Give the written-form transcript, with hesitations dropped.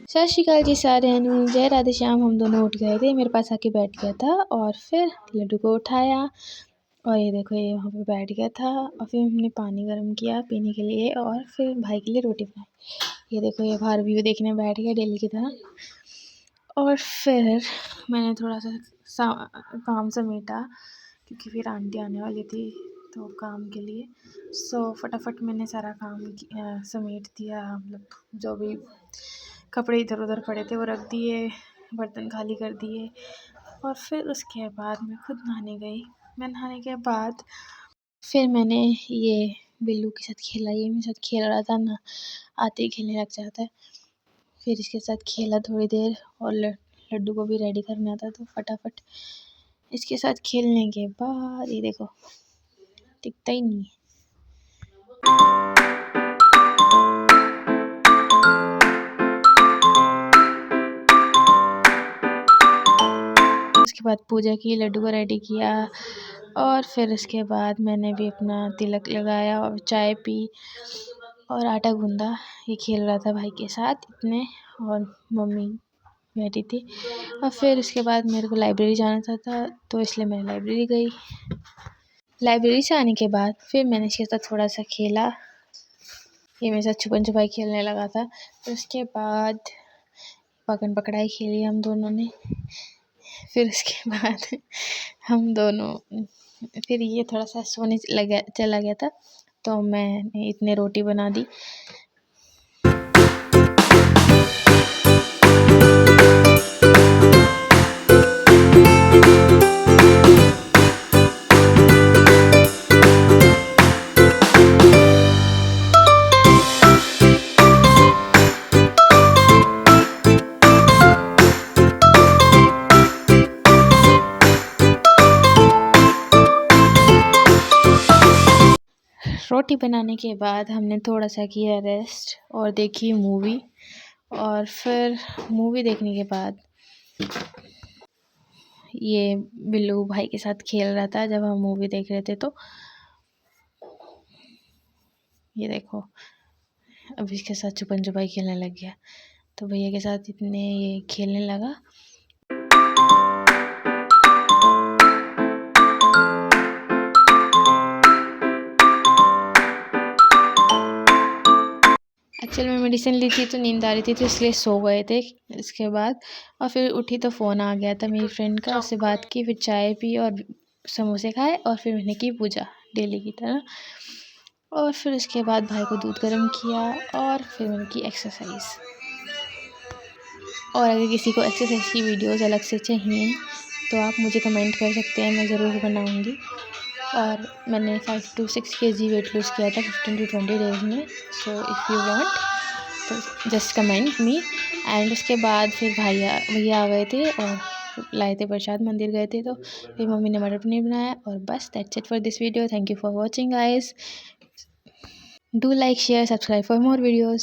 सत श्री अकाल जी साਰਿਆਂ ਨੂੰ जय राधे श्याम। हम दोनों उठ गए थे, मेरे पास आके बैठ गया था और फिर लड्डू को उठाया और ये देखो ये वहाँ पे बैठ गया था। और फिर हमने पानी गर्म किया पीने के लिए और फिर भाई के लिए रोटी बनाई। ये देखो ये बाहर व्यू देखने बैठ गया डेली की तरह। और फिर मैंने थोड़ा सा काम समेटा क्योंकि फिर आंटी आने वाली थी तो काम के लिए। फटाफट मैंने सारा काम समेट दिया। मतलब जो भी कपड़े इधर उधर पड़े थे वो रख दिए, बर्तन खाली कर दिए और फिर उसके बाद मैं खुद नहाने गई। मैं नहाने के बाद फिर मैंने ये बिल्लू के साथ खेला। ये मेरे साथ खेल रहा था ना, आते ही खेलने लग जाता है। फिर इसके साथ खेला थोड़ी देर और लड्डू को भी रेडी करना था तो फटाफट इसके साथ खेलने के बाद ये देखो टिकता ही नहीं है। उसके बाद पूजा की, लड्डू को रेडी किया और फिर उसके बाद मैंने भी अपना तिलक लगाया और चाय पी और आटा गूंदा। ये खेल रहा था भाई के साथ इतने और मम्मी बैठी थी। और फिर उसके बाद मेरे को लाइब्रेरी जाना था तो इसलिए मैं लाइब्रेरी गई। लाइब्रेरी से आने के बाद फिर मैंने इसके साथ थोड़ा सा खेला। ये मेरे साथ छुपन छुपाई खेलने लगा था। फिर उसके बाद पकड़ पकड़ाई खेली हम दोनों ने। फिर उसके बाद हम दोनों फिर ये थोड़ा सा सोने चला गया था तो मैंने इतने रोटी बना दी। रोटी बनाने के बाद हमने थोड़ा सा किया रेस्ट और देखी मूवी। और फिर मूवी देखने के बाद ये बिल्लू भाई के साथ खेल रहा था जब हम मूवी देख रहे थे। तो ये देखो अब इसके साथ छुपन छुपाई खेलने लग गया तो भैया के साथ इतने ये खेलने लगा। एक्चुअल में मेडिसिन ली थी तो नींद आ रही थी तो इसलिए सो गए थे। इसके बाद और फिर उठी तो फ़ोन आ गया था मेरी फ्रेंड का, उससे बात की, फिर चाय पी और समोसे खाए और फिर मैंने की पूजा डेली की तरह। और फिर उसके बाद भाई को दूध गर्म किया और फिर मैंने की एक्सरसाइज। और अगर किसी को एक्सरसाइज की वीडियोस अलग से चाहिए तो आप मुझे कमेंट कर सकते हैं, मैं ज़रूर बनाऊँगी। और मैंने 5 to 6 kg वेट लूज़ किया था 15 to 20 डेज़ में। सो इफ़ यू वांट तो जस्ट कमेंट मी। एंड उसके बाद फिर भैया आ गए थे और लाए थे प्रसाद, मंदिर गए थे तो फिर मम्मी ने मटर पनीर बनाया। और बस that's it for this video. Thank you for watching guys. Do like, share, subscribe for more videos.